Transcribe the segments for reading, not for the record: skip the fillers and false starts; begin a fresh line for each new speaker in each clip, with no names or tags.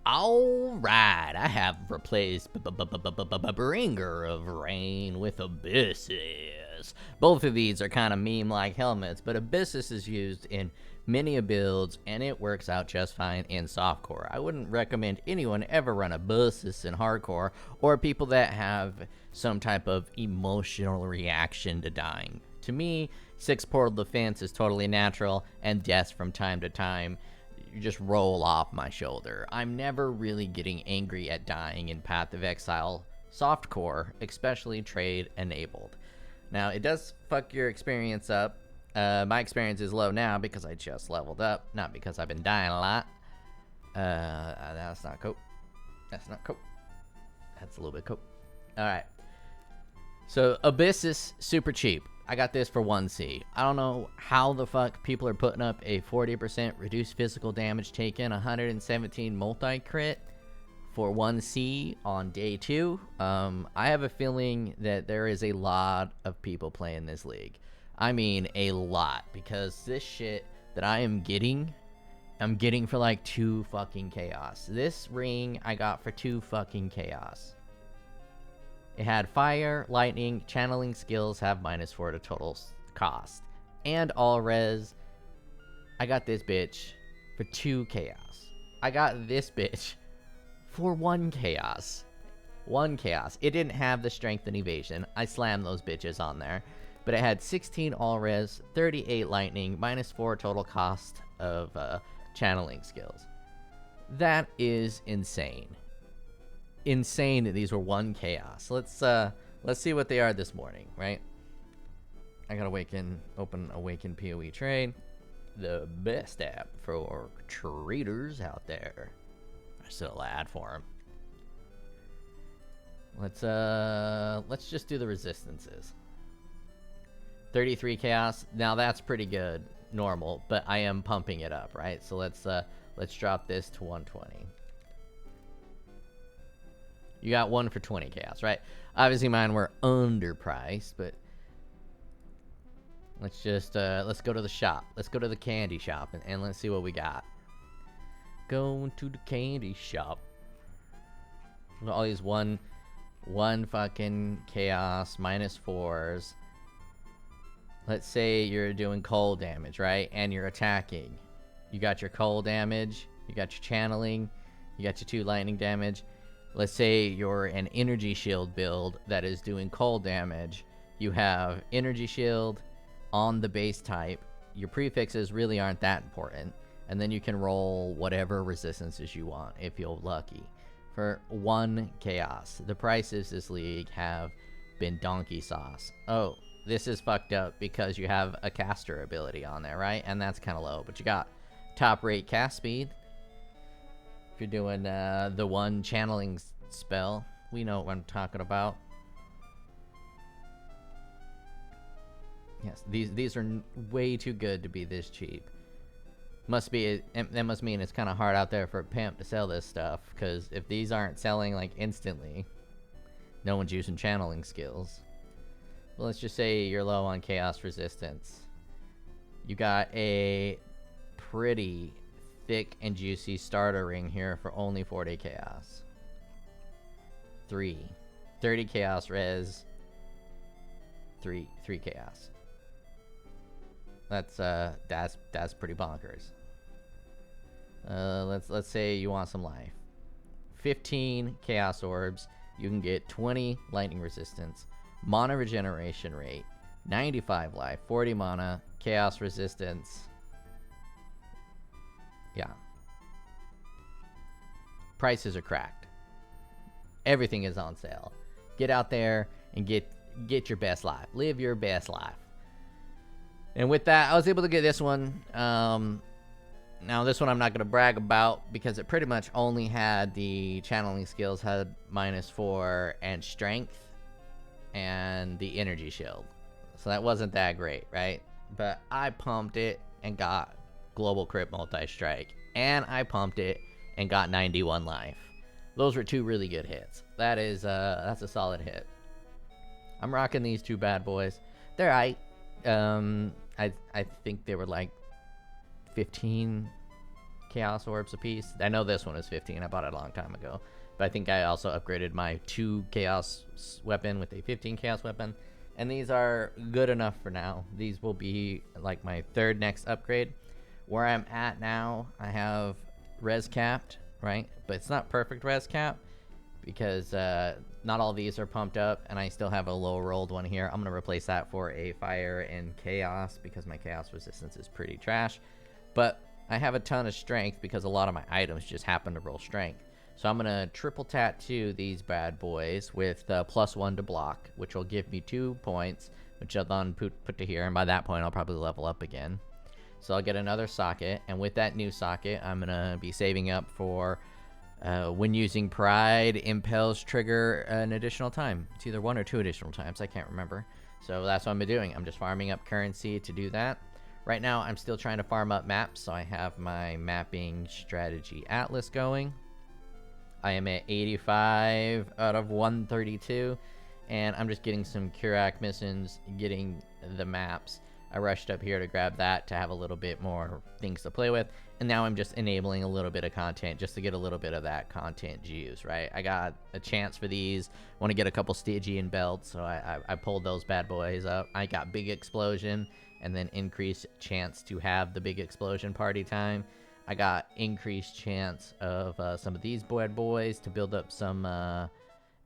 Alright, I have replaced Bringer of Rain with Abyssus. Both of these are kind of meme-like helmets, but Abyssus is used in many builds, and it works out just fine in softcore. I wouldn't recommend anyone ever run Abyssus in hardcore, or people that have some type of emotional reaction to dying. To me, 6 portal defense is totally natural, and deaths from time to time just roll off my shoulder. I'm never really getting angry at dying in Path of Exile softcore, especially trade enabled. Now, it does fuck your experience up. My experience is low now because I just leveled up, not because I've been dying a lot. That's not cool. That's not cool. That's a little bit cool. Alright. So, Abyssus, super cheap. I got this for 1C. I don't know how the fuck people are putting up a 40% reduced physical damage taken, 117 multi-crit for 1C on day 2. I have a feeling that there is a lot of people playing this league. I mean a lot, because this shit that I'm getting for like 2 fucking chaos. This ring I got for 2 fucking chaos. It had fire, lightning, channeling skills have -4 to total cost. And all res. I got this bitch for 2 chaos. I got this bitch for 1 chaos. 1 chaos. It didn't have the strength and evasion. I slammed those bitches on there. But it had 16 all res, 38 lightning, -4 total cost of channeling skills. That is insane. Insane that these were 1 chaos. Let's see what they are this morning, right? I gotta open Awaken POE trade. The best app for traders out there. I still ad for them. Let's just do the resistances. 33 chaos. Now that's pretty good, normal, but I am pumping it up, right? So let's drop this to 120. You got 1 for 20 chaos, right? Obviously mine were underpriced, but let's just let's go to the shop. Let's go to the candy shop and let's see what we got. Going to the candy shop. All these one fucking chaos -4s. Let's say you're doing cold damage, right? And you're attacking. You got your cold damage, you got your channeling, you got your 2 lightning damage. Let's say you're an energy shield build that is doing cold damage. You have energy shield on the base type. Your prefixes really aren't that important. And then you can roll whatever resistances you want if you're lucky. For 1 chaos. The prices this league have been donkey sauce. Oh, this is fucked up because you have a caster ability on there, right? And that's kind of low. But you got top rate cast speed. If you're doing the 1 channeling spell, we know what I'm talking about. Yes, these are way too good to be this cheap. That must mean it's kind of hard out there for a pimp to sell this stuff, because if these aren't selling like instantly, no one's using channeling skills. Well, let's just say you're low on chaos resistance. You got a pretty thick and juicy starter ring here for only 40 chaos. 30 chaos res. 3 chaos. That's pretty bonkers. Let's say you want some life. 15 chaos orbs. You can get 20 lightning resistance, mana regeneration rate, 95 life, 40 mana, chaos resistance. Yeah. Prices are cracked. Everything is on sale. Get out there and get your best life. Live your best life. And with that, I was able to get this one. Now this one I'm not going to brag about because it pretty much only had the channeling skills, had -4 and strength and the energy shield. So that wasn't that great, right? But I pumped it and got global crit multi-strike. And I pumped it and got 91 life. Those were 2 really good hits. That's a solid hit. I'm rocking these 2 bad boys. They're right. I think they were like 15 chaos orbs apiece. I know this one is 15. I bought it a long time ago. But I think I also upgraded my 2 chaos weapon with a 15 chaos weapon. And these are good enough for now. These will be like my 3rd next upgrade. Where I'm at now, I have res capped, right? But it's not perfect res cap because not all these are pumped up, and I still have a low rolled one here. I'm gonna replace that for a fire and chaos because my chaos resistance is pretty trash. But I have a ton of strength because a lot of my items just happen to roll strength. So I'm gonna triple tattoo these bad boys with +1 to block, which will give me 2 points, which I'll then put to here, and by that point I'll probably level up again. So I'll get another socket, and with that new socket I'm gonna be saving up for when using Pride, Impels trigger an additional time. It's either 1 or 2 additional times, I can't remember. So that's what I'm doing. I'm just farming up currency to do that. Right now I'm still trying to farm up maps, so I have my mapping strategy atlas going. I am at 85 out of 132, and I'm just getting some Kurak missions, getting the maps. I rushed up here to grab that to have a little bit more things to play with, and now I'm just enabling a little bit of content just to get a little bit of that content juice, right? I got a chance for these, want to get a couple Stygian belts, so I pulled those bad boys up. I got big explosion, and then increased chance to have the big explosion party time. I got increased chance of some of these bad boys to build up some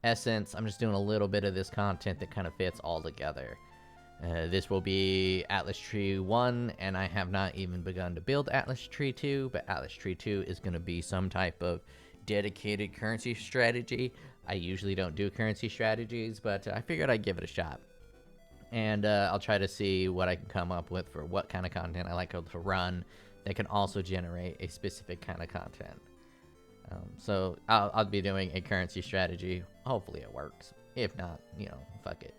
essence. I'm just doing a little bit of this content that kind of fits all together. This will be Atlas Tree 1, and I have not even begun to build Atlas Tree 2, but Atlas Tree 2 is going to be some type of dedicated currency strategy. I usually don't do currency strategies, but I figured I'd give it a shot. And I'll try to see what I can come up with for what kind of content I like to run that can also generate a specific kind of content. So I'll be doing a currency strategy. Hopefully it works. If not, you know, fuck it.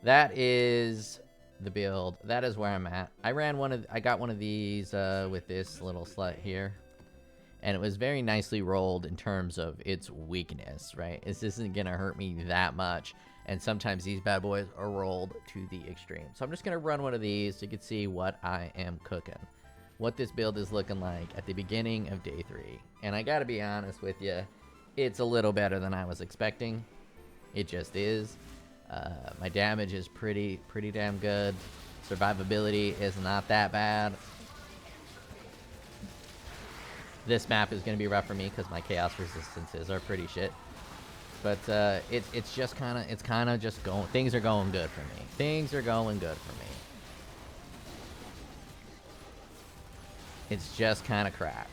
That is the build. That is where I'm at. I got one of these with this little slut here, and it was very nicely rolled in terms of its weakness, right? This isn't gonna hurt me that much, and sometimes these bad boys are rolled to the extreme. So I'm just gonna run one of these so you can see what I am cooking, what this build is looking like at the beginning of day 3. And I gotta be honest with you, it's a little better than I was expecting. It just is. My damage is pretty damn good. Survivability is not that bad. This map is going to be rough for me because my chaos resistances are pretty shit. But it's just kind of just going. Things are going good for me. Things are going good for me. It's just kind of cracked.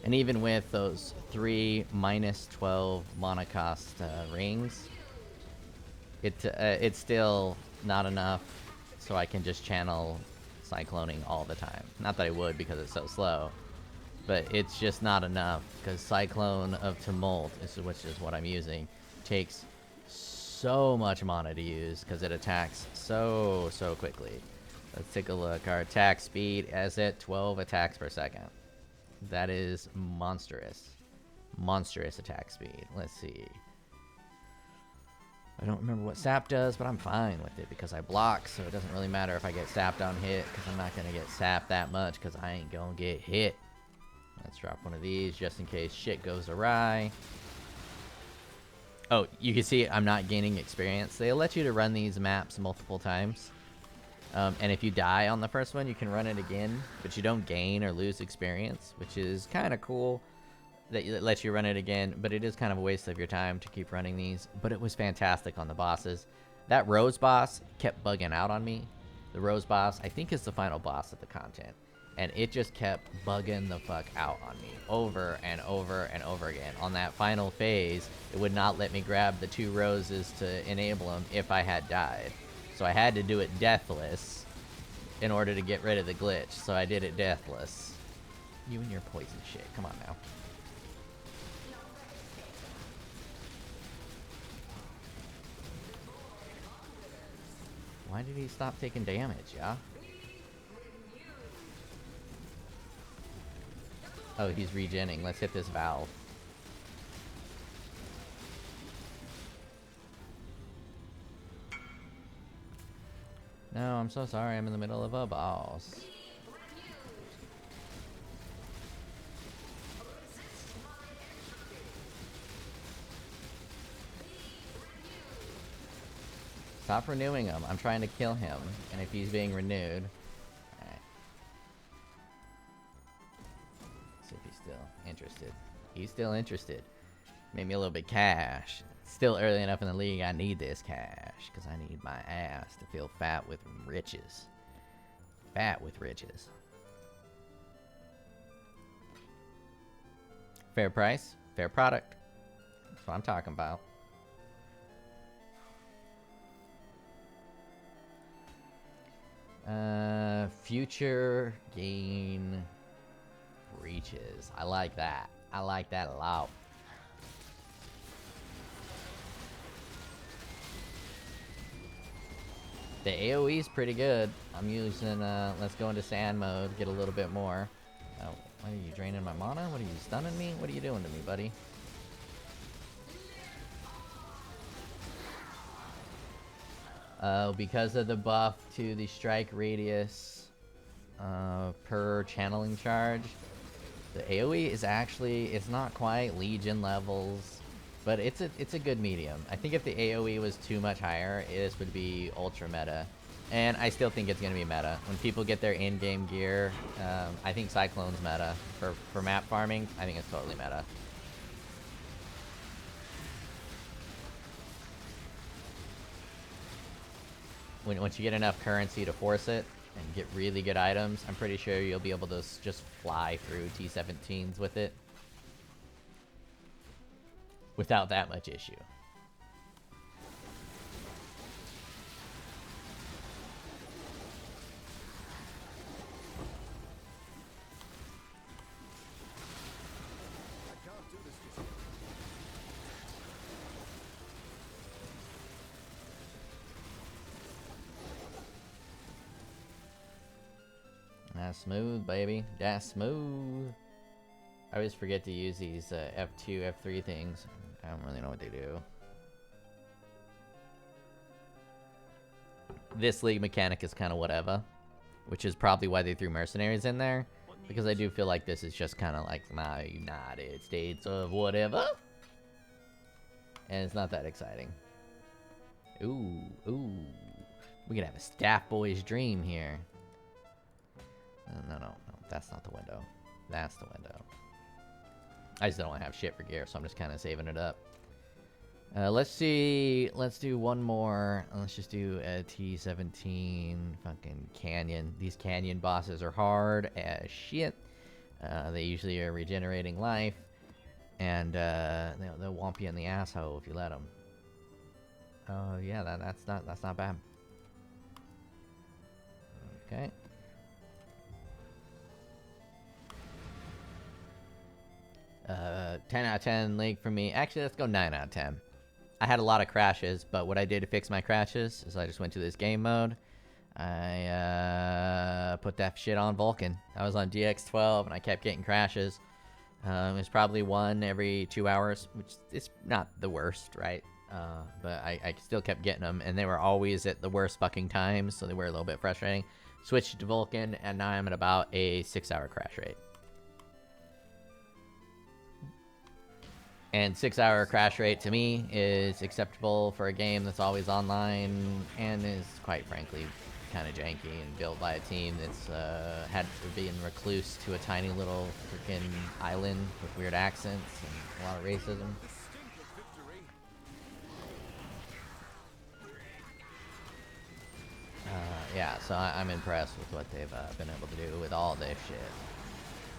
And even with those 3 -12 monocost rings, it's still not enough, so I can just channel cycloning all the time. Not that I would because it's so slow, but it's just not enough because Cyclone of Tumult, which is what I'm using, takes so much mana to use because it attacks so quickly. Let's take a look. Our attack speed is at 12 attacks per second. That is monstrous. Monstrous attack speed. Let's see. I don't remember what sap does, but I'm fine with it because I block, so it doesn't really matter if I get sapped on hit because I'm not going to get sapped that much because I ain't going to get hit. Let's drop one of these just in case shit goes awry. Oh, you can see I'm not gaining experience. They'll let you to run these maps multiple times. And if you die on the first one, you can run it again, but you don't gain or lose experience, which is kind of cool that it lets you run it again, but it is kind of a waste of your time to keep running these. But it was fantastic on the bosses. That Rose boss kept bugging out on me. The Rose boss, I think, is the final boss of the content, and it just kept bugging the fuck out on me over and over and over again. On that final phase, it would not let me grab the 2 roses to enable them if I had died. So I had to do it deathless in order to get rid of the glitch. So I did it deathless. You and your poison shit. Come on now. Why did he stop taking damage, yeah? Oh, he's regenning. Let's hit this valve. No, I'm so sorry. I'm in the middle of a boss. Stop renewing him. I'm trying to kill him. And if he's being renewed... Alright. See if he's still interested. He's still interested. Made me a little bit cash. Still early enough in the league, I need this cash. Because I need my ass to feel fat with riches. Fat with riches. Fair price, fair product. That's what I'm talking about. Future gain breaches. I like that. I like that a lot. The AoE is pretty good. I'm using, let's go into sand mode, get a little bit more. Oh, what are you draining my mana? What are you stunning me? What are you doing to me, buddy? Because of the buff to the strike radius per channeling charge, the AoE is actually, it's not quite Legion levels, but it's a good medium. I think if the AoE was too much higher, this would be ultra meta. And I still think it's going to be meta. When people get their in-game gear, I think Cyclone's meta. For map farming, I think it's totally meta. Once you get enough currency to force it and get really good items, I'm pretty sure you'll be able to just fly through T17s with it without that much issue. That's smooth, baby. That's smooth. I always forget to use these F2, F3 things. I don't really know what they do. This league mechanic is kind of whatever, which is probably why they threw mercenaries in there, because I do feel like this is just kind of like my United States of whatever, and it's not that exciting. Ooh, ooh, we could have a staff boy's dream here. No, that's not the window. That's the window. I just don't have shit for gear, so I'm just kind of saving it up. Let's see. Let's do one more. Let's just do a T17 fucking canyon. These canyon bosses are hard as shit. They usually are regenerating life, and they'll womp you in the asshole if you let them. Oh yeah, that's not bad. Okay. 10 out of 10 league for me. Actually, let's go 9 out of 10. I had a lot of crashes, but what I did to fix my crashes is I just went to this game mode. I put that shit on Vulcan. I was on DX12 and I kept getting crashes. It was probably one every 2 hours, which is not the worst, right? But I still kept getting them, and they were always at the worst fucking times, so they were a little bit frustrating. Switched to Vulcan, and now I'm at about a 6-hour crash rate. And 6-hour crash rate to me is acceptable for a game that's always online and is quite frankly kind of janky and built by a team that's had been recluse to a tiny little freaking island with weird accents and a lot of racism. Yeah, so I'm impressed with what they've been able to do with all this shit.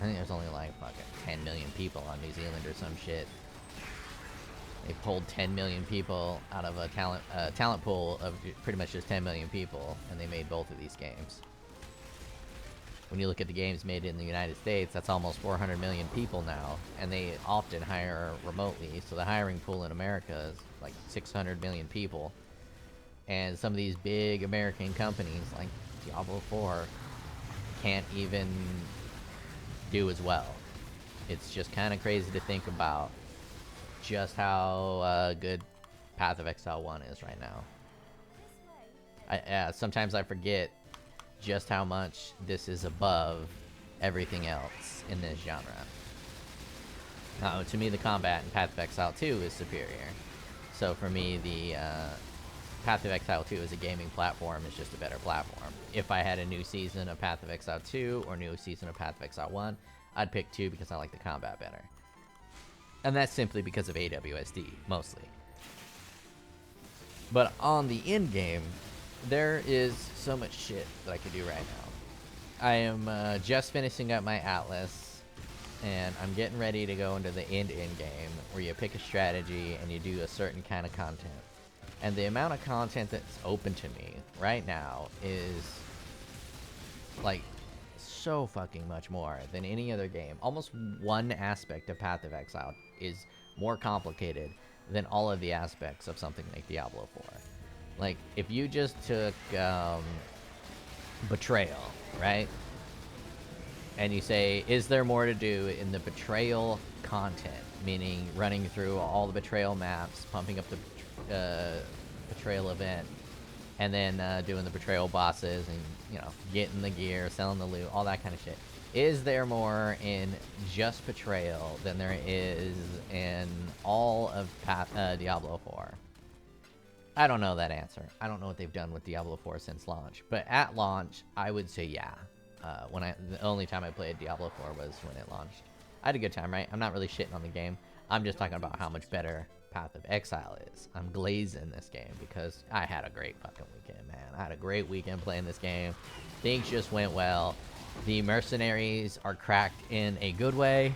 I think there's only like fucking 10 million people on New Zealand or some shit. They pulled 10 million people out of a talent pool of pretty much just 10 million people, and they made both of these games. When you look at the games made in the United States, that's almost 400 million people now, and they often hire remotely, so the hiring pool in America is like 600 million people. And some of these big American companies like Diablo 4 can't even do as well. It's just kind of crazy to think about just how good Path of Exile 1 is right now. Sometimes I forget just how much this is above everything else in this genre. To me, the combat in Path of Exile 2 is superior. So for me, the Path of Exile 2 as a gaming platform is just a better platform. If I had a new season of Path of Exile 2 or new season of Path of Exile 1, I'd pick 2 because I like the combat better. And that's simply because of AWSD, mostly. But on the end game, there is so much shit that I could do right now. I am just finishing up my Atlas, and I'm getting ready to go into the end game, where you pick a strategy and you do a certain kind of content. And the amount of content that's open to me right now is like so fucking much more than any other game. Almost one aspect of Path of Exile is more complicated than all of the aspects of something like Diablo 4. Like, if you just took Betrayal, right? And you say, is there more to do in the Betrayal content? Meaning running through all the Betrayal maps, pumping up the Betrayal event, and then doing the Betrayal bosses, and, you know, getting the gear, selling the loot, all that kind of shit. Is there more in just Betrayal than there is in all of Diablo 4? I don't know that answer. I don't know what they've done with Diablo 4 since launch. But at launch, I would say yeah. The only time I played Diablo 4 was when it launched. I had a good time, right? I'm not really shitting on the game. I'm just talking about how much better Path of Exile is. I'm glazing this game because I had a great fucking weekend, man. I had a great weekend playing this game. Things just went well. The mercenaries are cracked in a good way,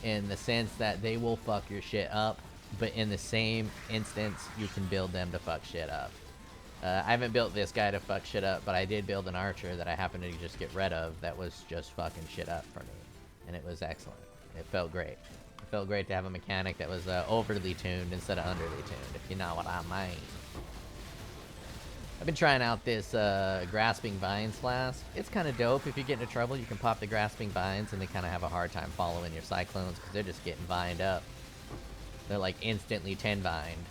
in the sense that they will fuck your shit up, but in the same instance, you can build them to fuck shit up. I haven't built this guy to fuck shit up, but I did build an archer that I happened to just get rid of that was just fucking shit up for me. And it was excellent. It felt great. It felt great to have a mechanic that was overly tuned instead of underly tuned, if you know what I mean. I've been trying out this Grasping Vines flask. It's kind of dope. If you get into trouble, you can pop the Grasping Vines, and they kind of have a hard time following your Cyclones because they're just getting vined up. They're like instantly 10 vined.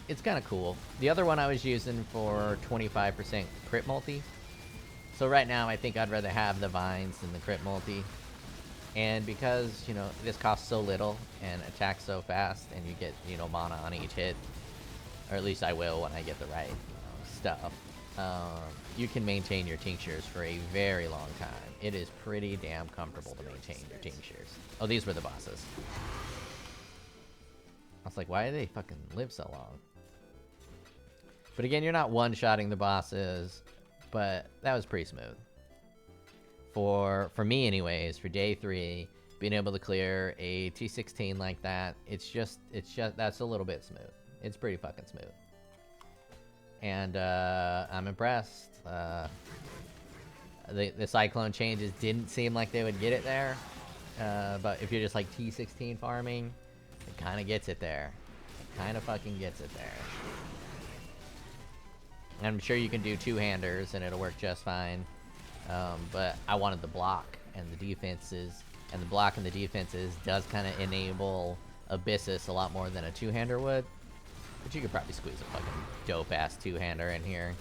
It's kind of cool. The other one I was using for 25% crit multi. So right now, I think I'd rather have the Vines than the crit multi. And because, you know, this costs so little and attacks so fast, and you get, you know, mana on each hit, or at least I will when I get the right stuff, you can maintain your tinctures for a very long time. It is pretty damn comfortable to maintain your tinctures. Oh, these were the bosses. I was like, why do they fucking live so long? But again, you're not one-shotting the bosses, but that was pretty smooth. For me anyways, for day 3, being able to clear a T16 like that, it's just, that's a little bit smooth. It's pretty fucking smooth. And I'm impressed. The Cyclone changes didn't seem like they would get it there. But if you're just like T16 farming, it kind of gets it there. It kind of fucking gets it there. And I'm sure you can do two-handers and it'll work just fine. But I wanted the block and the defenses. And the block and the defenses does kind of enable Abyssus a lot more than a two-hander would. But you could probably squeeze a fucking dope-ass two-hander in here.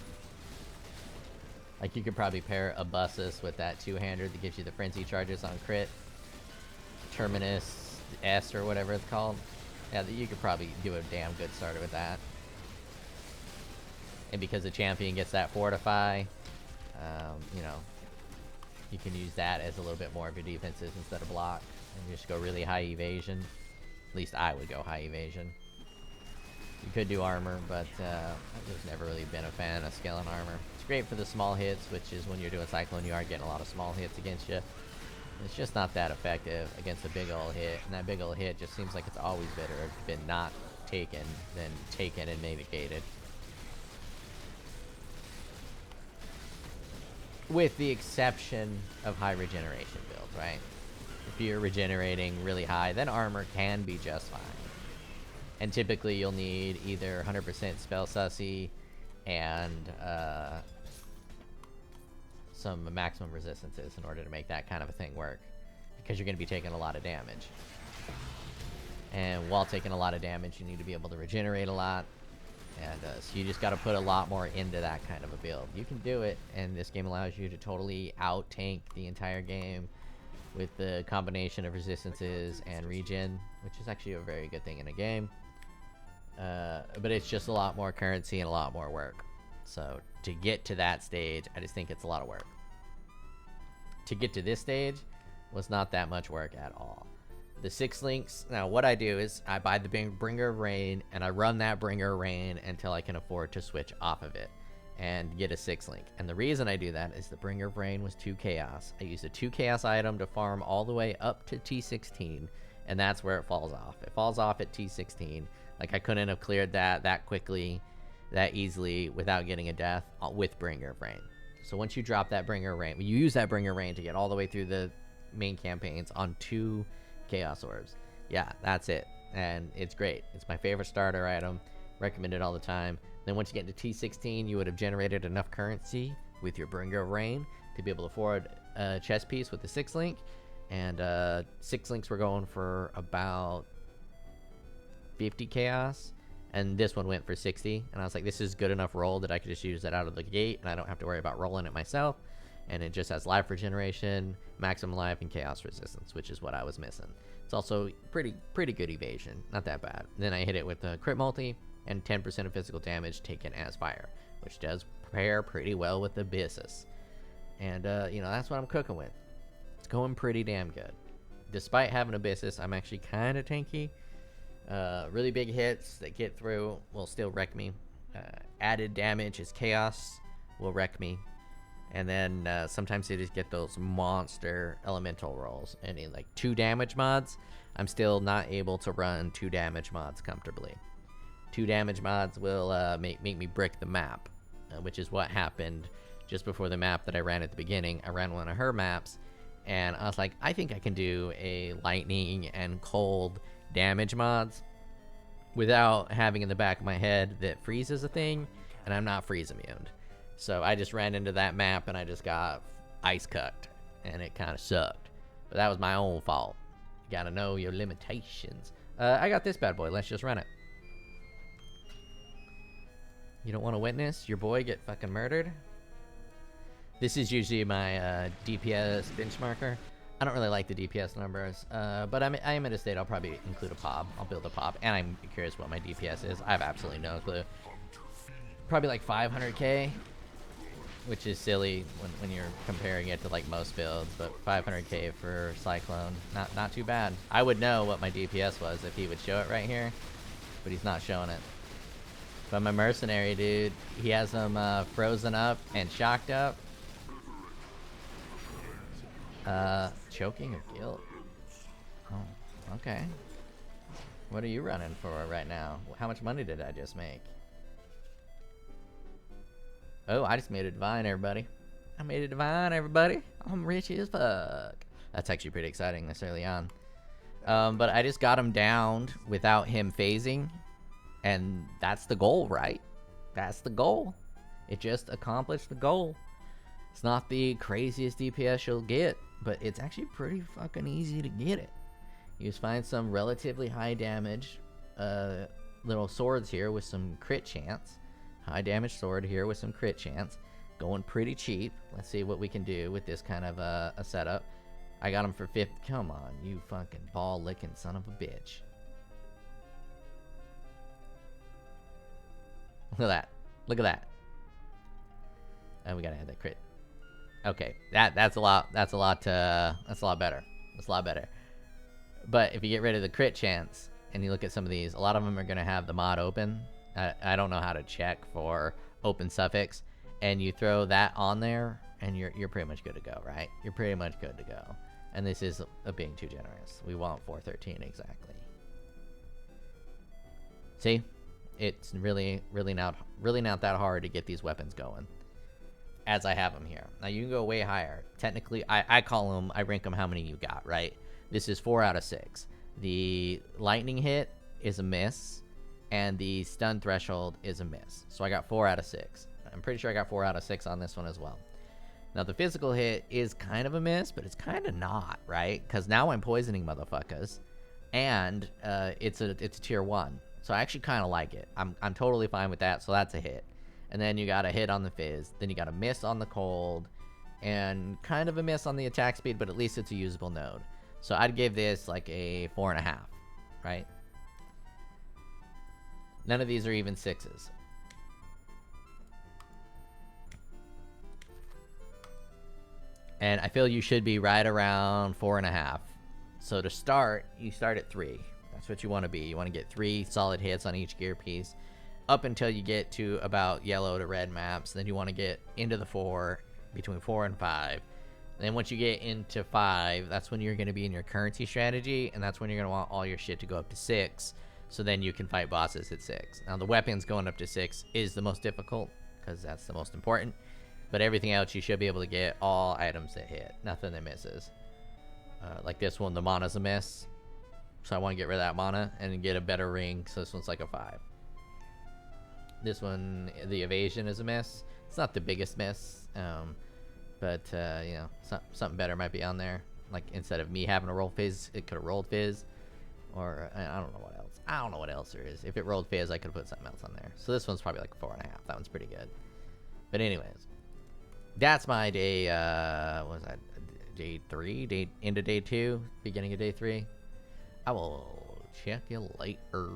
Like, you could probably pair Abyssus with that two-hander that gives you the frenzy charges on crit. Terminus S or whatever it's called. Yeah, you could probably do a damn good starter with that. And because the champion gets that fortify, you know, you can use that as a little bit more of your defenses instead of block. And just go really high evasion. At least I would go high evasion. You could do armor, but I've just never really been a fan of scaling armor. It's great for the small hits, which is when you're doing Cyclone, you are getting a lot of small hits against you. It's just not that effective against a big ol' hit, and that big ol' hit just seems like it's always better been not taken than taken and mitigated. With the exception of high regeneration builds, right? If you're regenerating really high, then armor can be just fine. And typically you'll need either 100% spell sussy and some maximum resistances in order to make that kind of a thing work, because you're going to be taking a lot of damage. And while taking a lot of damage, you need to be able to regenerate a lot. And so you just got to put a lot more into that kind of a build. You can do it, and this game allows you to totally out-tank the entire game with the combination of resistances and regen, which is actually a very good thing in a game. But it's just a lot more currency and a lot more work. So to get to that stage, I just think it's a lot of work. To get to this stage was not that much work at all. The 6 links, now what I do is I buy the Bringer of Rain, and I run that Bringer of Rain until I can afford to switch off of it and get a 6 link. And the reason I do that is the Bringer of Rain was 2 chaos. I used a 2 chaos item to farm all the way up to T16, and that's where it falls off. It falls off at T16. Like, I couldn't have cleared that quickly, that easily, without getting a death with Bringer of Rain. So once you drop that Bringer of Rain, you use that Bringer of Rain to get all the way through the main campaigns on 2 Chaos Orbs. Yeah, that's it. And it's great. It's my favorite starter item. Recommend it all the time. Then once you get into T16, you would have generated enough currency with your Bringer of Rain to be able to afford a chest piece with the 6 link. And 6 links were going for about 50 chaos. And this one went for 60. And I was like, this is good enough roll that I could just use that out of the gate, and I don't have to worry about rolling it myself. And it just has life regeneration, maximum life, and chaos resistance, which is what I was missing. It's also pretty good evasion, not that bad. Then I hit it with the crit multi and 10% of physical damage taken as fire, which does pair pretty well with Abyssus. And you know, that's what I'm cooking with. It's going pretty damn good. Despite having Abyssus, I'm actually kind of tanky. Really big hits that get through will still wreck me. Added damage is chaos will wreck me. And then sometimes you just get those monster elemental rolls. And in like 2 damage mods, I'm still not able to run 2 damage mods comfortably. 2 damage mods will make me brick the map, which is what happened just before the map that I ran at the beginning. I ran one of her maps, and I was like, I think I can do a lightning and cold damage mods without having in the back of my head that freeze is a thing, and I'm not freeze immune. So I just ran into that map and I just got ice cucked, and it kind of sucked. But that was my own fault. You gotta know your limitations. I got this bad boy. Let's just run it. You don't want to witness your boy get fucking murdered? This is usually my DPS benchmarker. I don't really like the DPS numbers, but I am at a state I'll probably include a pop. I'll build a pop, and I'm curious what my DPS is. I have absolutely no clue. Probably like 500k. Which is silly when you're comparing it to like most builds, but 500k for Cyclone, not too bad. I would know what my DPS was if he would show it right here, but he's not showing it. But my mercenary dude, he has them frozen up and shocked up. Choking of guilt. Oh, okay. What are you running for right now? How much money did I just make? Oh, I just made a divine, everybody. I made a divine, everybody. I'm rich as fuck. That's actually pretty exciting this early on. But I just got him downed without him phasing. And that's the goal, right? That's the goal. It just accomplished the goal. It's not the craziest DPS you'll get, but it's actually pretty fucking easy to get it. You just find some relatively high damage little swords here with some crit chance. High damage sword here with some crit chance. Going pretty cheap. Let's see what we can do with this kind of a setup. I got him for 50. Come on, you fucking ball licking son of a bitch. Look at that. Look at that. And we gotta add that crit. Okay, that's a lot better. That's a lot better. But if you get rid of the crit chance and you look at some of these, a lot of them are gonna have the mod open. I don't know how to check for open suffix, and you throw that on there, and you're pretty much good to go, right? You're pretty much good to go. And this is being too generous. We want 413 exactly. See, it's really not that hard to get these weapons going, as I have them here. Now you can go way higher. Technically, I call them, I rank them how many you got, right? This is 4 out of 6. The lightning hit is a miss. and the stun threshold is a miss. So I got 4 out of 6. I'm pretty sure I got 4 out of 6 on this one as well. Now the physical hit is kind of a miss, but it's kind of not, right? Because now I'm poisoning motherfuckers, and it's a tier 1. So I actually kind of like it. I'm totally fine with that, so that's a hit. And then you got a hit on the fizz, then you got a miss on the cold, and kind of a miss on the attack speed, but at least it's a usable node. So I'd give this like a 4.5, right? None of these are even 6s. And I feel you should be right around 4.5. So to start, you start at 3. That's what you want to be. You want to get 3 solid hits on each gear piece up until you get to about yellow to red maps. Then you want to get into the 4, between 4 and 5. And then once you get into 5, that's when you're going to be in your currency strategy, and that's when you're going to want all your shit to go up to 6. So then you can fight bosses at 6. Now the weapons going up to 6 is the most difficult, because that's the most important. But everything else, you should be able to get all items that hit. Nothing that misses. Like this one, the mana's a miss. So I want to get rid of that mana and get a better ring. So this one's like a 5. This one, the evasion is a miss. It's not the biggest miss. But, you know, something better might be on there. Like instead of me having to roll fizz, it could have rolled fizz. Or I don't know what else. I don't know what else there is. If it rolled fizz, I could have put something else on there. So this one's probably like 4.5. That one's pretty good. But anyways. That's my day, what was that, day 3? Into day 2, beginning of day 3. I will check you later.